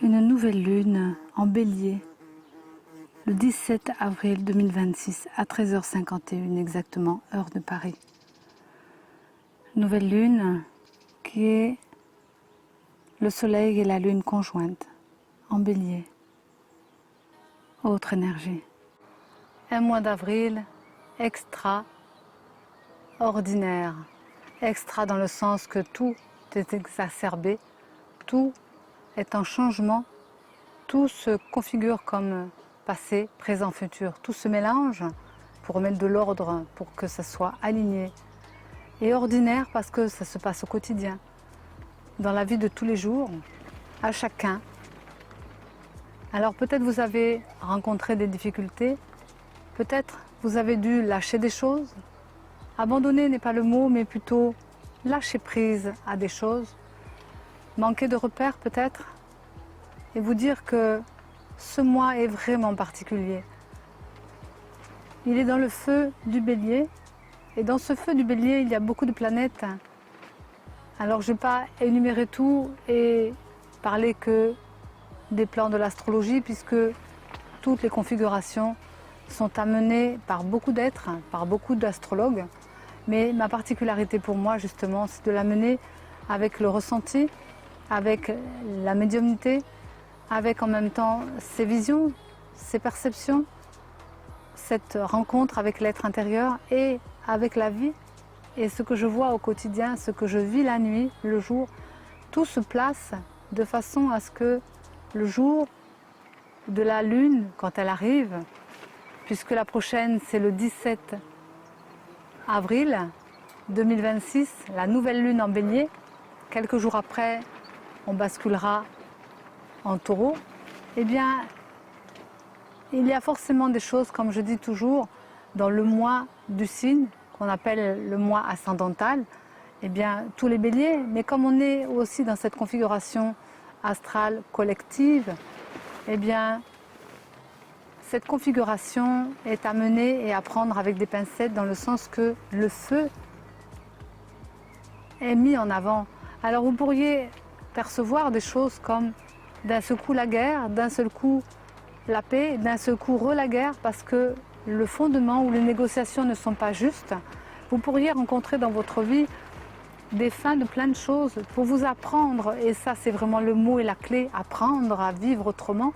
Une nouvelle lune en bélier, le 17 avril 2026 à 13h51 exactement, heure de Paris. Nouvelle lune qui est le soleil et la lune conjointe en bélier. Autre énergie. Un mois d'avril extraordinaire. Extra dans le sens que tout est exacerbé, tout est en changement, tout se configure comme passé, présent, futur. Tout se mélange pour remettre de l'ordre, pour que ça soit aligné. Et ordinaire parce que ça se passe au quotidien, dans la vie de tous les jours, à chacun. Alors peut-être vous avez rencontré des difficultés, peut-être vous avez dû lâcher des choses. Abandonner n'est pas le mot, mais plutôt lâcher prise à des choses. Manquer de repères peut-être, et vous dire que ce mois est vraiment particulier. Il est dans le feu du bélier, et dans ce feu du bélier, il y a beaucoup de planètes. Alors je ne vais pas énumérer tout et parler que des plans de l'astrologie, puisque toutes les configurations sont amenées par beaucoup d'êtres, par beaucoup d'astrologues. Mais ma particularité pour moi, justement, c'est de l'amener avec le ressenti, avec la médiumnité, avec en même temps ses visions, ses perceptions, cette rencontre avec l'être intérieur et avec la vie. Et ce que je vois au quotidien, ce que je vis la nuit, le jour, tout se place de façon à ce que le jour de la lune, quand elle arrive, puisque la prochaine c'est le 17 avril 2026, la nouvelle lune en bélier, quelques jours après on basculera en taureau, eh bien il y a forcément des choses, comme je dis toujours, dans le mois du signe, qu'on appelle le mois ascendantal, eh bien tous les béliers, mais comme on est aussi dans cette configuration astrale collective, eh bien cette configuration est à mener et à prendre avec des pincettes, dans le sens que le feu est mis en avant. Alors vous pourriez percevoir des choses comme d'un seul coup la guerre, d'un seul coup la paix, d'un seul coup la guerre, parce que le fondement ou les négociations ne sont pas justes. Vous pourriez rencontrer dans votre vie des fins de plein de choses pour vous apprendre, et ça c'est vraiment le mot et la clé, apprendre à vivre autrement.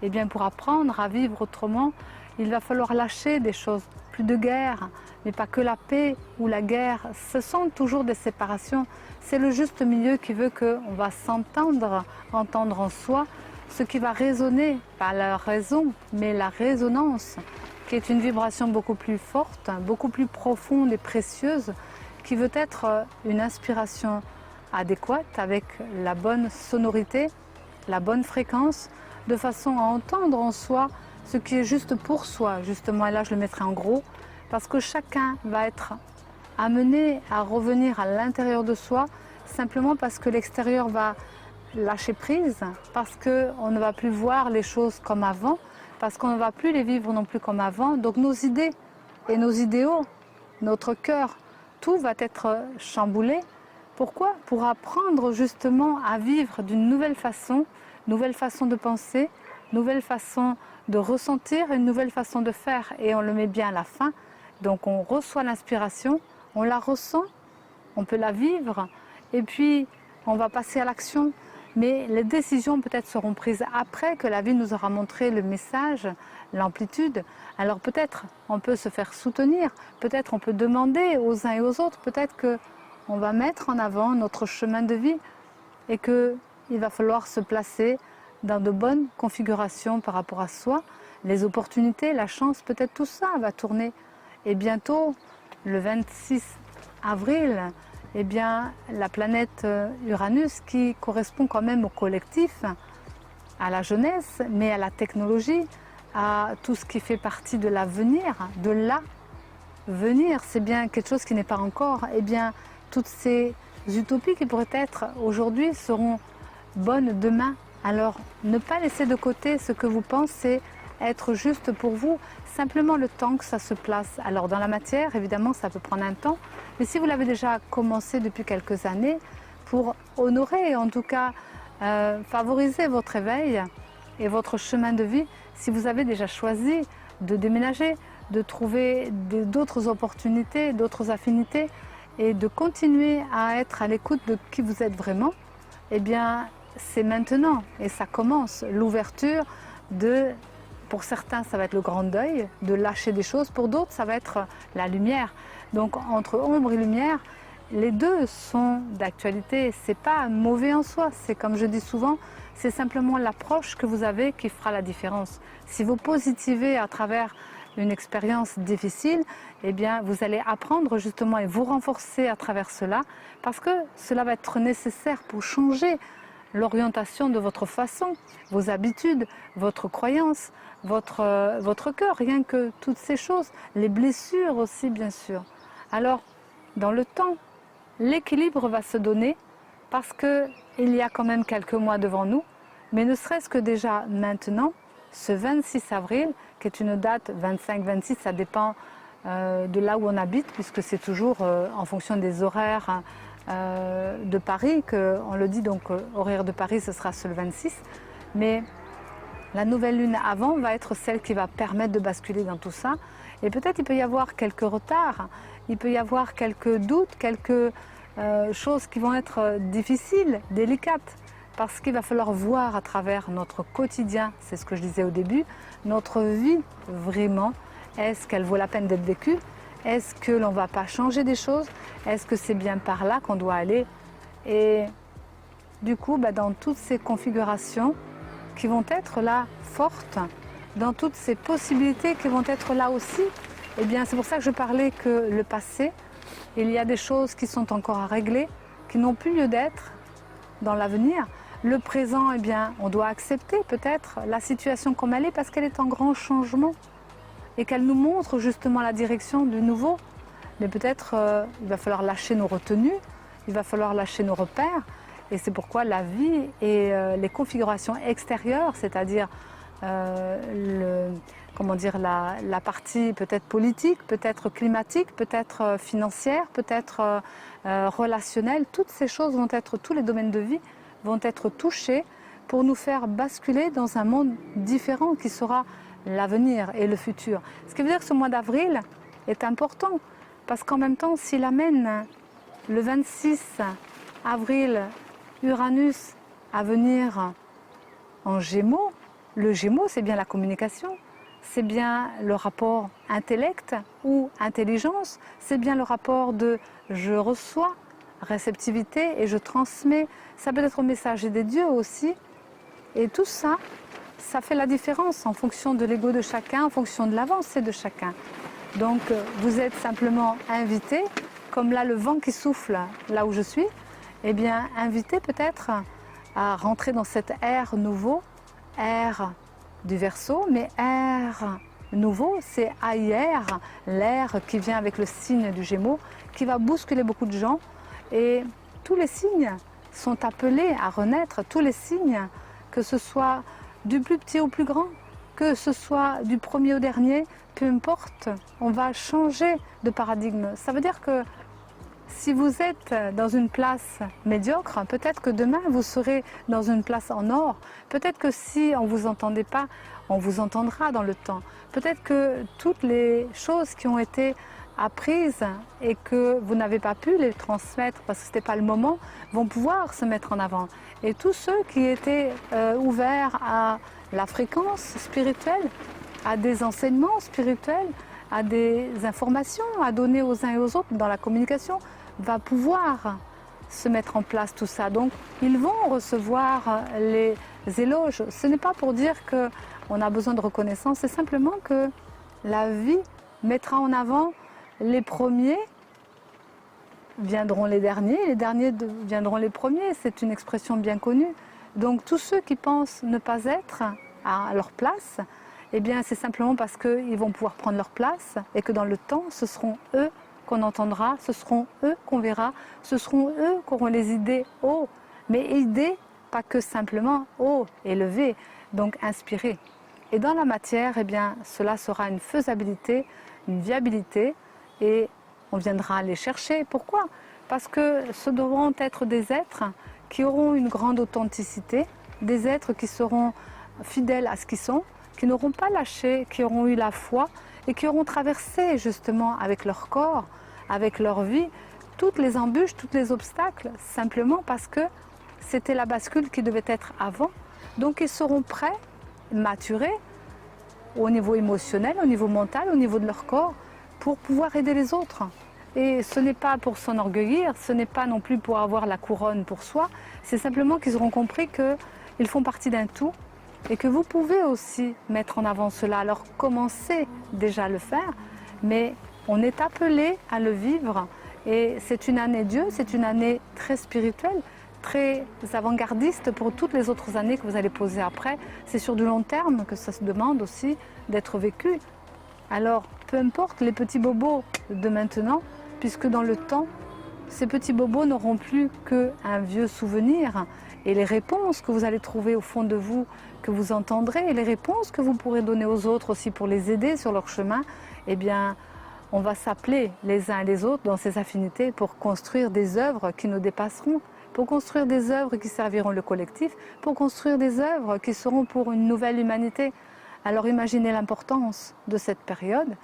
Et bien pour apprendre à vivre autrement, il va falloir lâcher des choses, plus de guerre, mais pas que la paix ou la guerre, ce sont toujours des séparations. C'est le juste milieu qui veut qu'on va s'entendre, entendre en soi ce qui va résonner, pas la raison, mais la résonance, qui est une vibration beaucoup plus forte, beaucoup plus profonde et précieuse, qui veut être une inspiration adéquate avec la bonne sonorité, la bonne fréquence, de façon à entendre en soi ce qui est juste pour soi, justement, et là je le mettrai en gros, parce que chacun va être amené à revenir à l'intérieur de soi, simplement parce que l'extérieur va lâcher prise, parce qu'on ne va plus voir les choses comme avant, parce qu'on ne va plus les vivre non plus comme avant. Donc nos idées et nos idéaux, notre cœur, tout va être chamboulé. Pourquoi? Pour apprendre justement à vivre d'une nouvelle façon de penser, nouvelle façon de ressentir, une nouvelle façon de faire. Et on le met bien à la fin. Donc on reçoit l'inspiration, on la ressent, on peut la vivre, et puis on va passer à l'action. Mais les décisions peut-être seront prises après que la vie nous aura montré le message, l'amplitude. Alors peut-être on peut se faire soutenir, peut-être on peut demander aux uns et aux autres, peut-être qu'on va mettre en avant notre chemin de vie et qu'il va falloir se placer dans de bonnes configurations par rapport à soi. Les opportunités, la chance, peut-être tout ça va tourner. Et bientôt, le 26 avril, eh bien, la planète Uranus, qui correspond quand même au collectif, à la jeunesse, mais à la technologie, à tout ce qui fait partie de l'avenir, de l'avenir, c'est bien quelque chose qui n'est pas encore, eh bien, toutes ces utopies qui pourraient être aujourd'hui seront bonnes demain. Alors, ne pas laisser de côté ce que vous pensez être juste pour vous, simplement le temps que ça se place. Alors dans la matière, évidemment, ça peut prendre un temps, mais si vous l'avez déjà commencé depuis quelques années, pour honorer, en tout cas, favoriser votre éveil et votre chemin de vie si vous avez déjà choisi de déménager, de trouver d'autres opportunités, d'autres affinités et de continuer à être à l'écoute de qui vous êtes vraiment. Eh bien, c'est maintenant et ça commence l'ouverture de, pour certains ça va être le grand deuil, de lâcher des choses, pour d'autres ça va être la lumière. Donc entre ombre et lumière, les deux sont d'actualité, c'est pas mauvais en soi, c'est comme je dis souvent, c'est simplement l'approche que vous avez qui fera la différence. Si vous positivez à travers une expérience difficile, eh bien vous allez apprendre justement et vous renforcer à travers cela, parce que cela va être nécessaire pour changer l'orientation de votre façon, vos habitudes, votre croyance, votre cœur, rien que toutes ces choses, les blessures aussi bien sûr. Alors, dans le temps, l'équilibre va se donner parce qu'il y a quand même quelques mois devant nous, mais ne serait-ce que déjà maintenant, ce 26 avril, qui est une date 25-26, ça dépend de là où on habite, puisque c'est toujours en fonction des horaires de Paris, on le dit, donc horaire de Paris ce sera le 26, mais la nouvelle lune avant va être celle qui va permettre de basculer dans tout ça, et peut-être il peut y avoir quelques retards, il peut y avoir quelques doutes, quelques choses qui vont être difficiles, délicates, parce qu'il va falloir voir à travers notre quotidien, c'est ce que je disais au début, notre vie vraiment, est-ce qu'elle vaut la peine d'être vécue? Est-ce que l'on ne va pas changer des choses? Est-ce que c'est bien par là qu'on doit aller? Et du coup, dans toutes ces configurations qui vont être là fortes, dans toutes ces possibilités qui vont être là aussi, eh bien c'est pour ça que je parlais que le passé, il y a des choses qui sont encore à régler, qui n'ont plus lieu d'être dans l'avenir. Le présent, eh bien, on doit accepter peut-être la situation comme elle est parce qu'elle est en grand changement et qu'elle nous montre justement la direction du nouveau. Mais peut-être il va falloir lâcher nos retenues, il va falloir lâcher nos repères. Et c'est pourquoi la vie et les configurations extérieures, c'est-à-dire la partie peut-être politique, peut-être climatique, peut-être financière, peut-être relationnelle, toutes ces choses vont être, tous les domaines de vie vont être touchés pour nous faire basculer dans un monde différent qui sera l'avenir et le futur. Ce qui veut dire que ce mois d'avril est important parce qu'en même temps, s'il amène le 26 avril Uranus à venir en Gémeaux, le Gémeaux c'est bien la communication, c'est bien le rapport intellect ou intelligence, c'est bien le rapport de je reçois, réceptivité et je transmets. Ça peut être au messager des dieux aussi. Et tout ça, ça fait la différence en fonction de l'ego de chacun, en fonction de l'avancée de chacun. Donc vous êtes simplement invité, comme là le vent qui souffle là où je suis, eh bien invité peut-être à rentrer dans cette ère nouveau, ère du Verseau, mais ère nouveau, c'est aïe-air, l'air qui vient avec le signe du Gémeaux, qui va bousculer beaucoup de gens. Et tous les signes sont appelés à renaître, tous les signes, que ce soit du plus petit au plus grand, que ce soit du premier au dernier, peu importe, on va changer de paradigme. Ça veut dire que si vous êtes dans une place médiocre, peut-être que demain vous serez dans une place en or. Peut-être que si on ne vous entendait pas, on vous entendra dans le temps. Peut-être que toutes les choses qui ont été apprises et que vous n'avez pas pu les transmettre parce que ce n'était pas le moment, vont pouvoir se mettre en avant. Et tous ceux qui étaient ouverts à la fréquence spirituelle, à des enseignements spirituels, à des informations à donner aux uns et aux autres dans la communication, va pouvoir se mettre en place tout ça. Donc ils vont recevoir les éloges. Ce n'est pas pour dire qu'on a besoin de reconnaissance, c'est simplement que la vie mettra en avant les premiers viendront les derniers viendront les premiers, c'est une expression bien connue. Donc tous ceux qui pensent ne pas être à leur place, eh bien c'est simplement parce qu'ils vont pouvoir prendre leur place et que dans le temps, ce seront eux qu'on entendra, ce seront eux qu'on verra, ce seront eux qui auront les idées haut, mais idées pas que simplement haut, élevées, donc inspirées. Et dans la matière, eh bien, cela sera une faisabilité, une viabilité, et on viendra les chercher. Pourquoi? Parce que ce devront être des êtres qui auront une grande authenticité, des êtres qui seront fidèles à ce qu'ils sont, qui n'auront pas lâché, qui auront eu la foi et qui auront traversé justement avec leur corps, avec leur vie, toutes les embûches, tous les obstacles, simplement parce que c'était la bascule qui devait être avant. Donc ils seront prêts, maturés, au niveau émotionnel, au niveau mental, au niveau de leur corps, pour pouvoir aider les autres. Et ce n'est pas pour s'enorgueillir, ce n'est pas non plus pour avoir la couronne pour soi, c'est simplement qu'ils auront compris qu'ils font partie d'un tout et que vous pouvez aussi mettre en avant cela. Alors commencez déjà à le faire, mais on est appelé à le vivre. Et c'est une année Dieu, c'est une année très spirituelle, très avant-gardiste pour toutes les autres années que vous allez poser après. C'est sur du long terme que ça se demande aussi d'être vécu. Alors, peu importe les petits bobos de maintenant, puisque dans le temps, ces petits bobos n'auront plus qu'un vieux souvenir. Et les réponses que vous allez trouver au fond de vous, que vous entendrez, et les réponses que vous pourrez donner aux autres aussi pour les aider sur leur chemin, eh bien, on va s'appeler les uns et les autres dans ces affinités pour construire des œuvres qui nous dépasseront, pour construire des œuvres qui serviront le collectif, pour construire des œuvres qui seront pour une nouvelle humanité. Alors imaginez l'importance de cette période.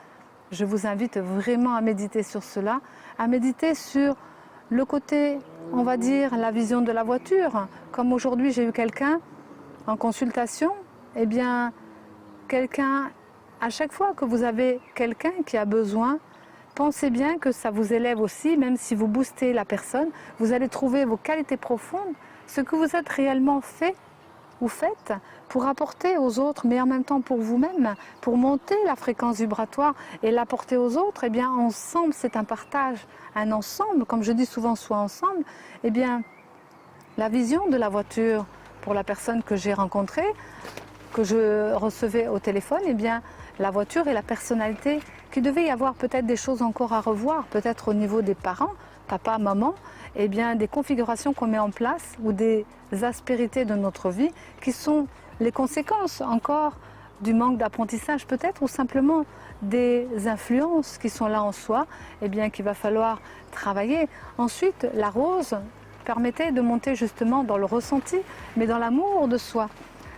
Je vous invite vraiment à méditer sur cela, à méditer sur le côté, on va dire, la vision de la voiture. Comme aujourd'hui j'ai eu quelqu'un en consultation, eh bien, quelqu'un, à chaque fois que vous avez quelqu'un qui a besoin, pensez bien que ça vous élève aussi, même si vous boostez la personne, vous allez trouver vos qualités profondes, ce que vous êtes réellement fait ou faites pour apporter aux autres, mais en même temps pour vous-même, pour monter la fréquence vibratoire et l'apporter aux autres. Eh bien, ensemble, c'est un partage, un ensemble, comme je dis souvent, soit ensemble. Eh bien, la vision de la voiture pour la personne que j'ai rencontrée, que je recevais au téléphone, eh bien, la voiture et la personnalité, qu'il devait y avoir peut-être des choses encore à revoir, peut-être au niveau des parents, papa, maman, eh bien, des configurations qu'on met en place ou des aspérités de notre vie qui sont les conséquences encore du manque d'apprentissage peut-être ou simplement des influences qui sont là en soi, eh bien, qu'il va falloir travailler. Ensuite, la rose permettait de monter justement dans le ressenti, mais dans l'amour de soi,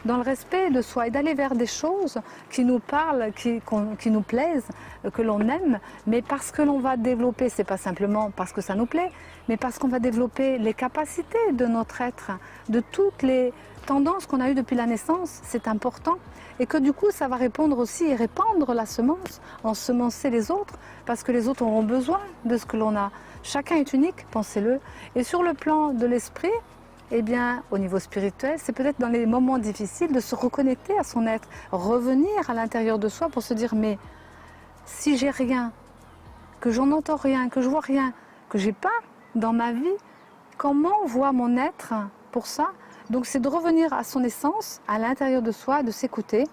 dans le respect de soi et d'aller vers des choses qui nous parlent, qui nous plaisent, que l'on aime, mais parce que l'on va développer, c'est pas simplement parce que ça nous plaît, mais parce qu'on va développer les capacités de notre être, de toutes les tendances qu'on a eues depuis la naissance, c'est important, et que du coup ça va répondre aussi et répandre la semence, ensemencer les autres, parce que les autres auront besoin de ce que l'on a. Chacun est unique, pensez-le, et sur le plan de l'esprit, eh bien, au niveau spirituel, c'est peut-être dans les moments difficiles de se reconnecter à son être, revenir à l'intérieur de soi pour se dire, mais si j'ai rien, que j'en entends rien, que je vois rien, que j'ai pas dans ma vie, comment voit mon être pour ça? Donc c'est de revenir à son essence, à l'intérieur de soi, de s'écouter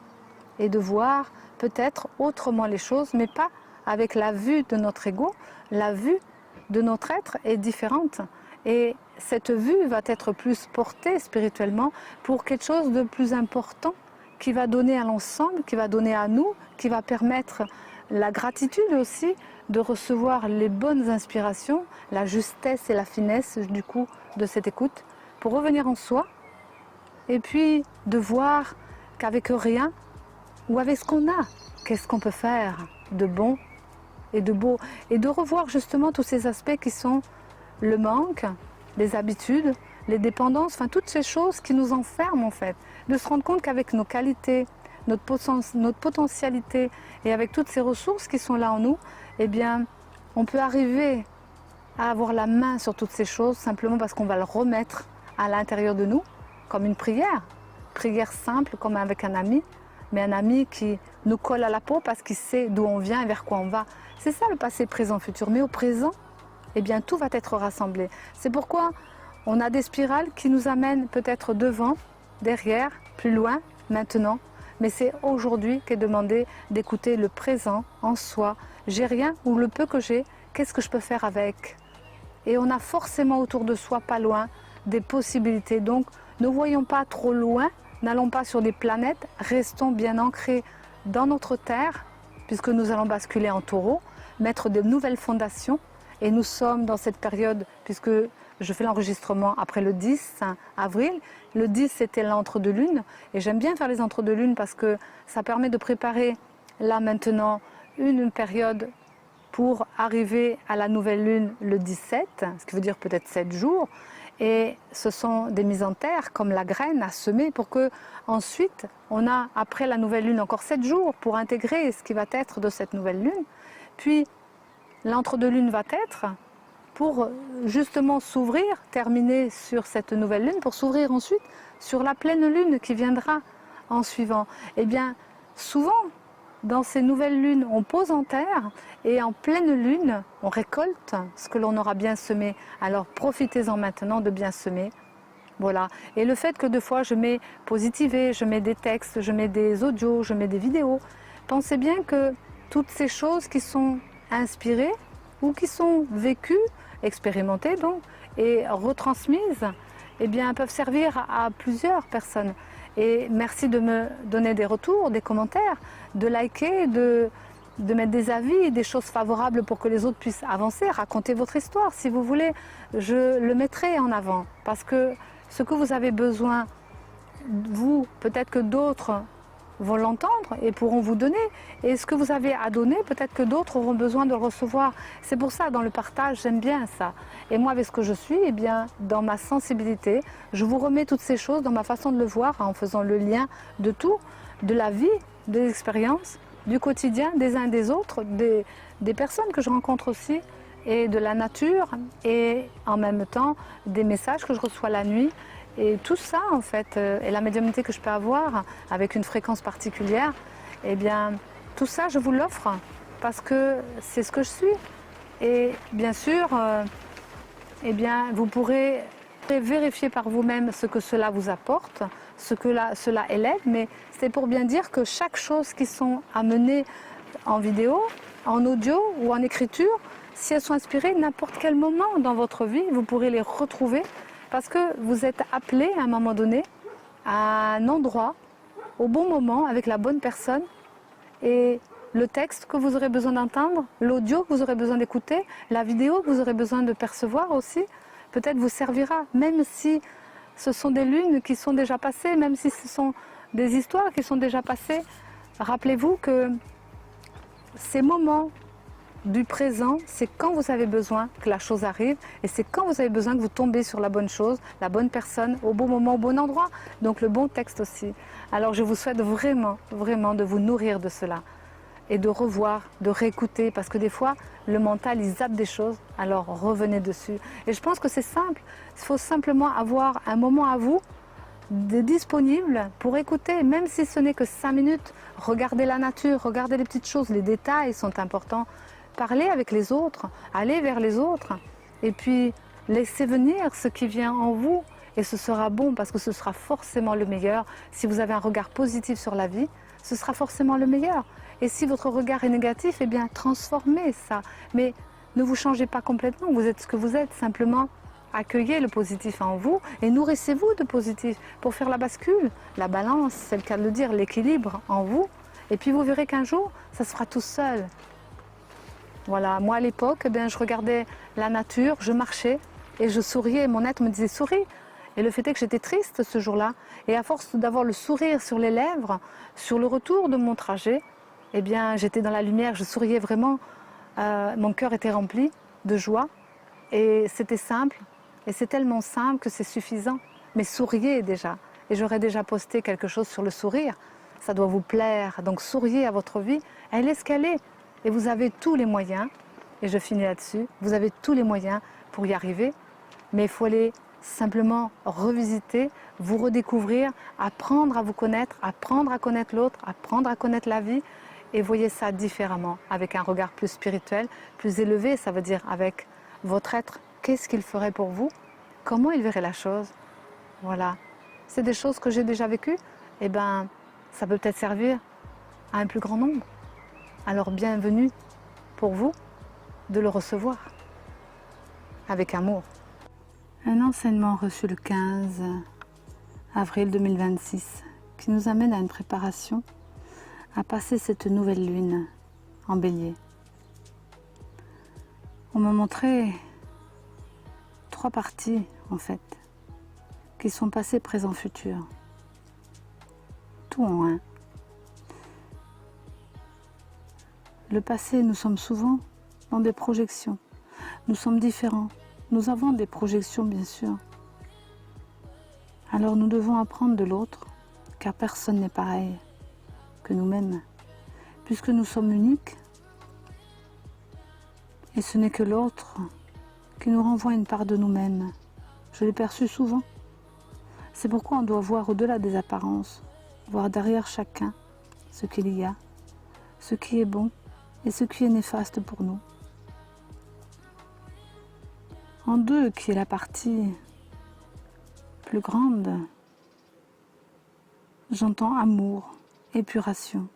et de voir peut-être autrement les choses, mais pas avec la vue de notre ego. La vue de notre être est différente. Et cette vue va être plus portée spirituellement pour quelque chose de plus important qui va donner à l'ensemble, qui va donner à nous, qui va permettre la gratitude aussi de recevoir les bonnes inspirations, la justesse et la finesse du coup de cette écoute pour revenir en soi et puis de voir qu'avec rien ou avec ce qu'on a, qu'est-ce qu'on peut faire de bon et de beau et de revoir justement tous ces aspects qui sont le manque, les habitudes, les dépendances, enfin toutes ces choses qui nous enferment en fait. De se rendre compte qu'avec nos qualités, notre potentialité et avec toutes ces ressources qui sont là en nous, eh bien, on peut arriver à avoir la main sur toutes ces choses simplement parce qu'on va le remettre à l'intérieur de nous, comme une prière simple comme avec un ami, mais un ami qui nous colle à la peau parce qu'il sait d'où on vient et vers quoi on va. C'est ça le passé, présent, futur. Mais au présent, eh bien, tout va être rassemblé. C'est pourquoi on a des spirales qui nous amènent peut-être devant, derrière, plus loin, maintenant. Mais c'est aujourd'hui qu'est demandé d'écouter le présent en soi. J'ai rien ou le peu que j'ai, qu'est-ce que je peux faire avec? Et on a forcément autour de soi, pas loin, des possibilités. Donc, ne voyons pas trop loin, n'allons pas sur des planètes, restons bien ancrés dans notre terre, puisque nous allons basculer en taureau, mettre de nouvelles fondations. Et nous sommes dans cette période, puisque je fais l'enregistrement après le 10 avril. Le 10, c'était l'entre-deux-lunes. Et j'aime bien faire les entre-deux-lunes parce que ça permet de préparer, là maintenant, une période pour arriver à la nouvelle lune le 17, ce qui veut dire peut-être 7 jours. Et ce sont des mises en terre, comme la graine à semer, pour que ensuite on a, après la nouvelle lune, encore 7 jours pour intégrer ce qui va être de cette nouvelle lune. Puis l'entre-deux-lunes va être pour justement s'ouvrir, terminer sur cette nouvelle lune, pour s'ouvrir ensuite sur la pleine lune qui viendra en suivant. Eh bien, souvent, dans ces nouvelles lunes, on pose en terre et en pleine lune, on récolte ce que l'on aura bien semé. Alors profitez-en maintenant de bien semer. Voilà. Et le fait que deux fois je mets positiver, je mets des textes, je mets des audios, je mets des vidéos, pensez bien que toutes ces choses qui sont inspirées ou qui sont vécues, expérimentées donc, et retransmises, eh bien, peuvent servir à plusieurs personnes. Et merci de me donner des retours, des commentaires, de liker, de mettre des avis, des choses favorables pour que les autres puissent avancer, raconter votre histoire. Si vous voulez, je le mettrai en avant. Parce que ce que vous avez besoin, vous, peut-être que d'autres vont l'entendre et pourront vous donner. Et ce que vous avez à donner, peut-être que d'autres auront besoin de le recevoir. C'est pour ça, dans le partage, j'aime bien ça. Et moi, avec ce que je suis, eh bien, dans ma sensibilité, je vous remets toutes ces choses dans ma façon de le voir, en faisant le lien de tout, de la vie, des expériences, du quotidien, des uns des autres, des personnes que je rencontre aussi, et de la nature, et en même temps, des messages que je reçois la nuit. Et tout ça, en fait, et la médiumnité que je peux avoir avec une fréquence particulière, eh bien, tout ça, je vous l'offre parce que c'est ce que je suis. Et bien sûr, eh bien, vous pourrez vérifier par vous-même ce que cela vous apporte, ce que cela élève, mais c'est pour bien dire que chaque chose qui sont amenées en vidéo, en audio ou en écriture, si elles sont inspirées, n'importe quel moment dans votre vie, vous pourrez les retrouver. Parce que vous êtes appelé à un moment donné, à un endroit, au bon moment, avec la bonne personne. Et le texte que vous aurez besoin d'entendre, l'audio que vous aurez besoin d'écouter, la vidéo que vous aurez besoin de percevoir aussi, peut-être vous servira, même si ce sont des lunes qui sont déjà passées, même si ce sont des histoires qui sont déjà passées. Rappelez-vous que ces moments du présent, c'est quand vous avez besoin que la chose arrive et c'est quand vous avez besoin que vous tombez sur la bonne chose, la bonne personne, au bon moment, au bon endroit, donc le bon texte aussi. Alors je vous souhaite vraiment, vraiment de vous nourrir de cela et de revoir, de réécouter, parce que des fois, le mental, il zappe des choses, alors revenez dessus. Et je pense que c'est simple, il faut simplement avoir un moment à vous, disponible pour écouter, même si ce n'est que 5 minutes, regardez la nature, regardez les petites choses, les détails sont importants. Parlez avec les autres, allez vers les autres et puis laissez venir ce qui vient en vous et ce sera bon parce que ce sera forcément le meilleur. Si vous avez un regard positif sur la vie, ce sera forcément le meilleur. Et si votre regard est négatif, eh bien transformez ça. Mais ne vous changez pas complètement, vous êtes ce que vous êtes, simplement accueillez le positif en vous et nourrissez-vous de positif pour faire la bascule, la balance, c'est le cas de le dire, l'équilibre en vous. Et puis vous verrez qu'un jour, ça se fera tout seul. Voilà, moi à l'époque, eh bien, je regardais la nature, je marchais et je souriais. Mon être me disait souris. Et le fait est que j'étais triste ce jour-là. Et à force d'avoir le sourire sur les lèvres, sur le retour de mon trajet, eh bien, j'étais dans la lumière, je souriais vraiment. Mon cœur était rempli de joie. Et c'était simple. Et c'est tellement simple que c'est suffisant. Mais souriez déjà. Et j'aurais déjà posté quelque chose sur le sourire. Ça doit vous plaire. Donc souriez à votre vie. Elle est ce qu'elle est. Et vous avez tous les moyens, et je finis là-dessus, vous avez tous les moyens pour y arriver, mais il faut aller simplement revisiter, vous redécouvrir, apprendre à vous connaître, apprendre à connaître l'autre, apprendre à connaître la vie, et voyez ça différemment, avec un regard plus spirituel, plus élevé, ça veut dire avec votre être, qu'est-ce qu'il ferait pour vous, comment il verrait la chose. Voilà, c'est des choses que j'ai déjà vécues, et bien ça peut peut-être servir à un plus grand nombre. Alors bienvenue pour vous de le recevoir avec amour. Un enseignement reçu le 15 avril 2026 qui nous amène à une préparation à passer cette nouvelle lune en bélier. On m'a montré 3 parties, en fait, qui sont passé, présent, futur. Tout en un. Le passé, nous sommes souvent dans des projections. Nous sommes différents. Nous avons des projections, bien sûr. Alors nous devons apprendre de l'autre, car personne n'est pareil que nous-mêmes, puisque nous sommes uniques. Et ce n'est que l'autre qui nous renvoie une part de nous-mêmes. Je l'ai perçu souvent. C'est pourquoi on doit voir au-delà des apparences, voir derrière chacun ce qu'il y a, ce qui est bon et ce qui est néfaste pour nous. En deux, qui est la partie plus grande, j'entends amour, épuration.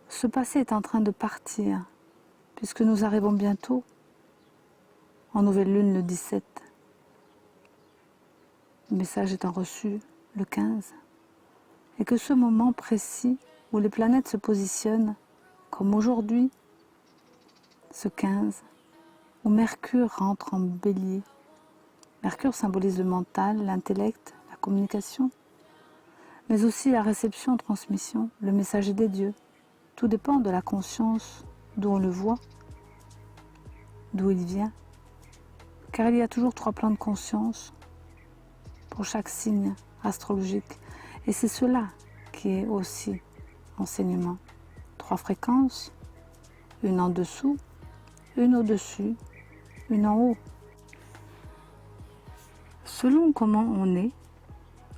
Ce passé est en train de partir, puisque nous arrivons bientôt en nouvelle lune le 17. Le message étant reçu le 15. Et que ce moment précis où les planètes se positionnent, comme aujourd'hui, ce 15, où Mercure rentre en bélier. Mercure symbolise le mental, l'intellect, la communication, mais aussi la réception, transmission, le messager des dieux. Tout dépend de la conscience, d'où on le voit, d'où il vient. Car il y a toujours 3 plans de conscience pour chaque signe astrologique. Et c'est cela qui est aussi enseignement. 3 fréquences, une en dessous, une au-dessus, une en haut. Selon comment on est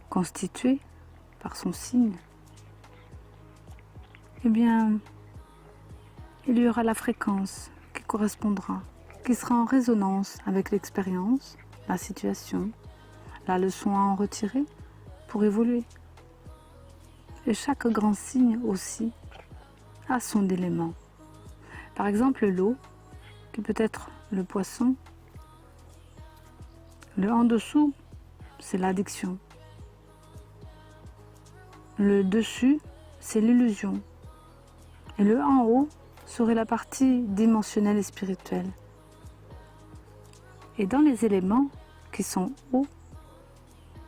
constitué par son signe, eh bien, il y aura la fréquence qui correspondra, qui sera en résonance avec l'expérience, la situation, la leçon à en retirer pour évoluer. Et chaque grand signe aussi a son élément. Par exemple, l'eau, qui peut être le poisson. Le en dessous, c'est l'addiction. Le dessus, c'est l'illusion. Et le en haut serait la partie dimensionnelle et spirituelle. Et dans les éléments qui sont hauts,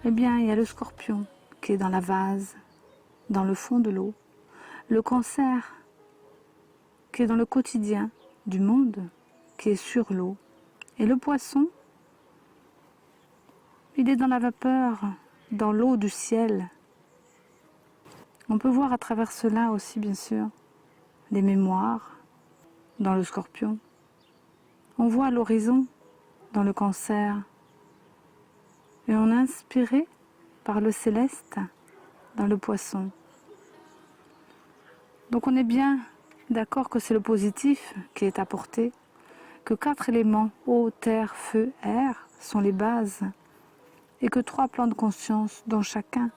eh bien, il y a le scorpion qui est dans la vase, dans le fond de l'eau. Le cancer qui est dans le quotidien du monde, qui est sur l'eau. Et le poisson, il est dans la vapeur, dans l'eau du ciel. On peut voir à travers cela aussi, bien sûr, les mémoires dans le scorpion. On voit l'horizon dans le cancer. Et on est inspiré par le céleste dans le poisson. Donc on est bien d'accord que c'est le positif qui est apporté, que 4 éléments, eau, terre, feu, air, sont les bases, et que 3 plans de conscience, dont chacun,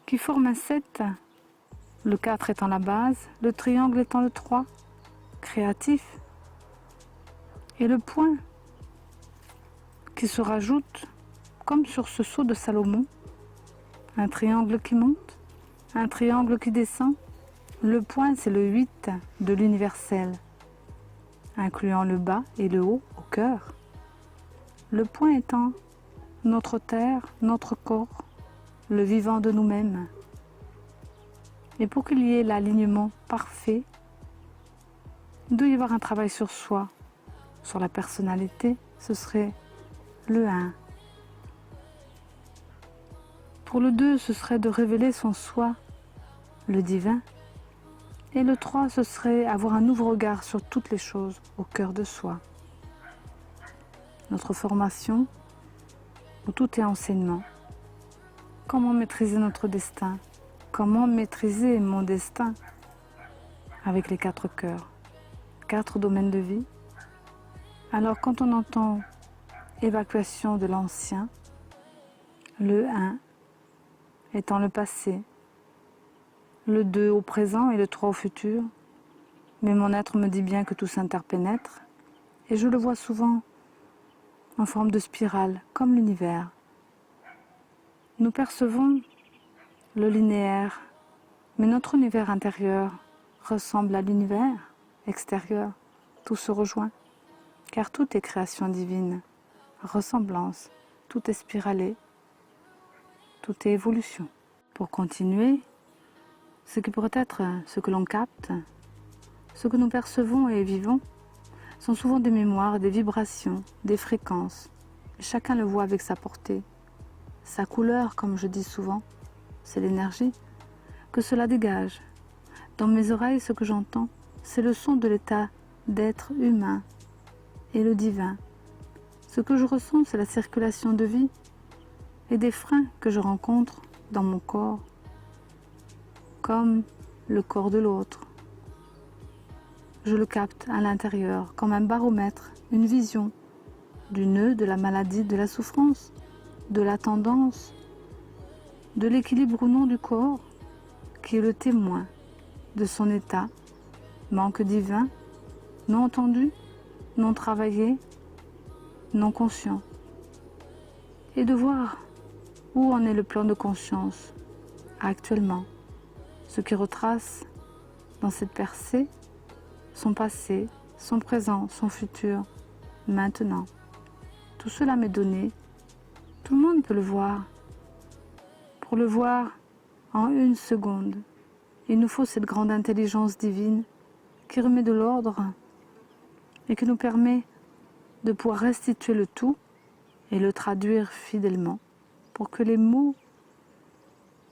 qui forment un 7, le 4 étant la base, le triangle étant le 3, créatif, et le point qui se rajoute, comme sur ce sceau de Salomon, un triangle qui monte, un triangle qui descend. Le point, c'est le 8 de l'universel, incluant le bas et le haut au cœur. Le point étant notre terre, notre corps, le vivant de nous-mêmes. Et pour qu'il y ait l'alignement parfait, il doit y avoir un travail sur soi, sur la personnalité, ce serait le 1. Pour le 2, ce serait de révéler son soi, le divin. Et le 3, ce serait avoir un nouveau regard sur toutes les choses au cœur de soi. Notre formation, où tout est enseignement. Comment maîtriser notre destin? Comment maîtriser mon destin avec les 4 cœurs, 4 domaines de vie? Alors quand on entend évacuation de l'ancien, le 1 étant le passé, le 2 au présent et le 3 au futur, mais mon être me dit bien que tout s'interpénètre, et je le vois souvent en forme de spirale, comme l'univers. Nous percevons le linéaire, mais notre univers intérieur ressemble à l'univers extérieur, tout se rejoint. car tout est création divine, ressemblance, tout est spiralé, tout est évolution. Pour continuer, ce qui pourrait être ce que l'on capte, ce que nous percevons et vivons, sont souvent des mémoires, des vibrations, des fréquences. Et chacun le voit avec sa portée. Sa couleur, comme je dis souvent, c'est l'énergie que cela dégage. Dans mes oreilles, ce que j'entends, c'est le son de l'état d'être humain et le divin. Ce que je ressens, c'est la circulation de vie et des freins que je rencontre dans mon corps, comme le corps de l'autre. Je le capte à l'intérieur, comme un baromètre, une vision du nœud, de la maladie, de la souffrance, de la tendance, de l'équilibre ou non du corps, qui est le témoin de son état, manque divin, non entendu, non travaillé, non conscient. Et de voir où en est le plan de conscience actuellement, ce qui retrace dans cette percée son passé, son présent, son futur, maintenant. Tout cela m'est donné, tout le monde peut le voir. Pour le voir en une seconde, il nous faut cette grande intelligence divine qui remet de l'ordre et qui nous permet de pouvoir restituer le tout et le traduire fidèlement pour que les mots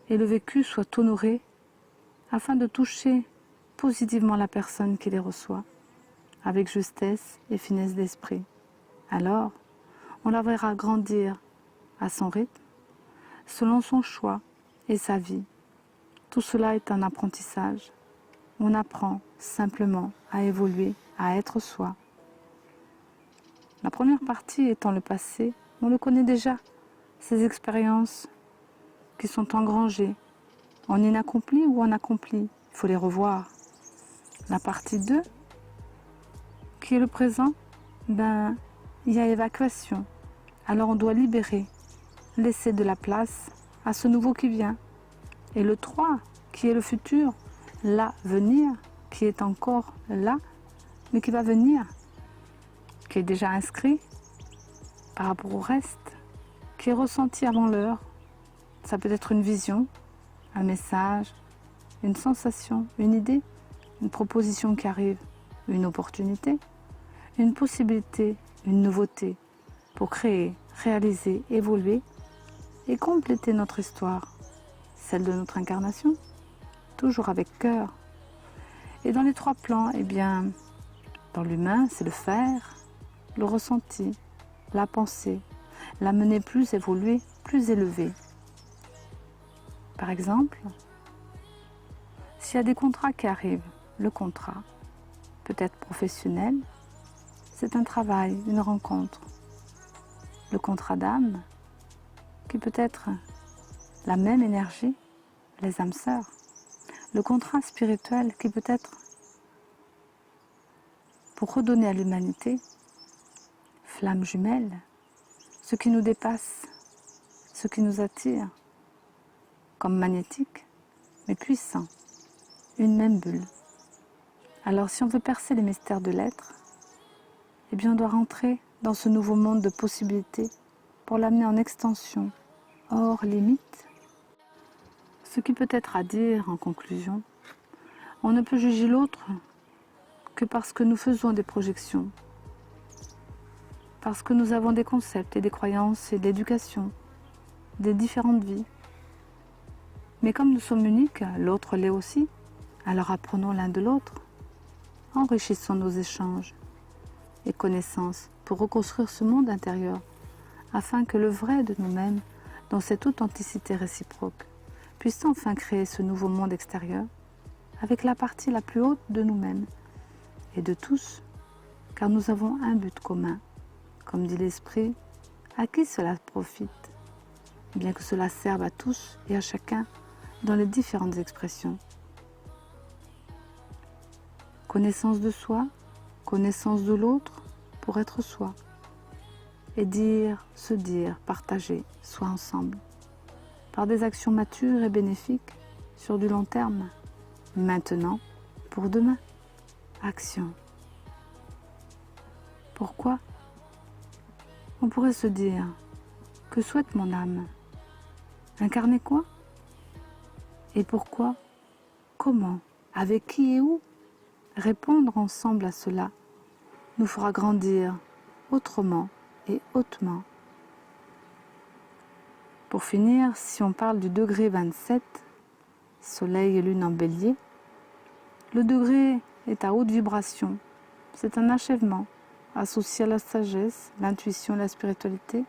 et le vécu soient honorés afin de toucher positivement la personne qui les reçoit avec justesse et finesse d'esprit. Alors, on la verra grandir à son rythme, selon son choix et sa vie. Tout cela est un apprentissage. On apprend simplement à évoluer, à être soi. La première partie étant le passé, on le connaît déjà, ces expériences qui sont engrangées, en inaccompli ou en accompli, il faut les revoir. La partie 2, qui est le présent, il y a évacuation. Alors on doit libérer, laisser de la place à ce nouveau qui vient. Et le 3, qui est le futur, l'avenir, qui est encore là, mais qui va venir, qui est déjà inscrit par rapport au reste, qui est ressenti avant l'heure. Ça peut être une vision, un message, une sensation, une idée, une proposition qui arrive, une opportunité, une possibilité, une nouveauté pour créer, réaliser, évoluer et compléter notre histoire, celle de notre incarnation, toujours avec cœur. Et dans les 3 plans, dans l'humain, c'est le faire, le ressenti, la pensée, l'amener plus évoluée, plus élevée. Par exemple, s'il y a des contrats qui arrivent, le contrat peut être professionnel, c'est un travail, une rencontre. Le contrat d'âme, qui peut être la même énergie, les âmes sœurs. Le contrat spirituel, qui peut être pour redonner à l'humanité, flamme jumelle, ce qui nous dépasse, ce qui nous attire, comme magnétique, mais puissant, une même bulle. Alors si on veut percer les mystères de l'être, on doit rentrer dans ce nouveau monde de possibilités pour l'amener en extension, hors limite. Ce qui peut être à dire en conclusion, on ne peut juger l'autre que parce que nous faisons des projections, parce que nous avons des concepts et des croyances et d'éducation, des différentes vies. Mais comme nous sommes uniques, l'autre l'est aussi, alors apprenons l'un de l'autre, enrichissons nos échanges et connaissances pour reconstruire ce monde intérieur, afin que le vrai de nous-mêmes, dans cette authenticité réciproque, puisse enfin créer ce nouveau monde extérieur avec la partie la plus haute de nous-mêmes et de tous, car nous avons un but commun. Comme dit l'Esprit, à qui cela profite? Bien que cela serve à tous et à chacun dans les différentes expressions. Connaissance de soi, connaissance de l'autre pour être soi. Et dire, se dire, partager, soit ensemble. Par des actions matures et bénéfiques sur du long terme. Maintenant, pour demain. Action. Pourquoi? On pourrait se dire, que souhaite mon âme? Incarner quoi? Et pourquoi? Comment? Avec qui et où? Répondre ensemble à cela nous fera grandir autrement et hautement. Pour finir, si on parle du degré 27, Soleil et Lune en Bélier, le degré est à haute vibration. C'est un achèvement associé à la sagesse, l'intuition et la spiritualité,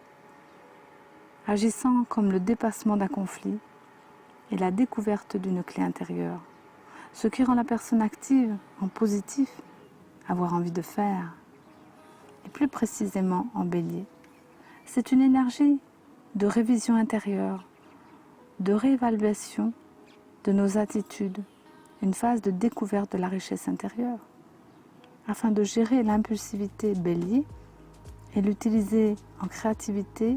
agissant comme le dépassement d'un conflit et la découverte d'une clé intérieure, ce qui rend la personne active en positif, avoir envie de faire. Et plus précisément en Bélier, c'est une énergie de révision intérieure, de réévaluation de nos attitudes, une phase de découverte de la richesse intérieure, afin de gérer l'impulsivité Bélier et l'utiliser en créativité,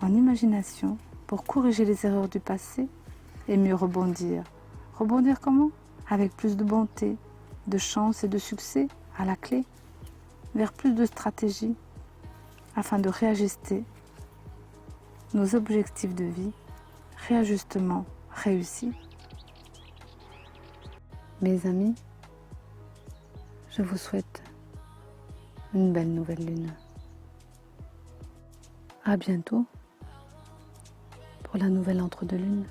en imagination, pour corriger les erreurs du passé et mieux rebondir. Rebondir comment? Avec plus de bonté, de chance et de succès à la clé, vers plus de stratégie, afin de réajuster nos objectifs de vie, réajustement réussi. Mes amis, je vous souhaite une belle nouvelle lune. À bientôt pour la nouvelle entre-deux-lunes.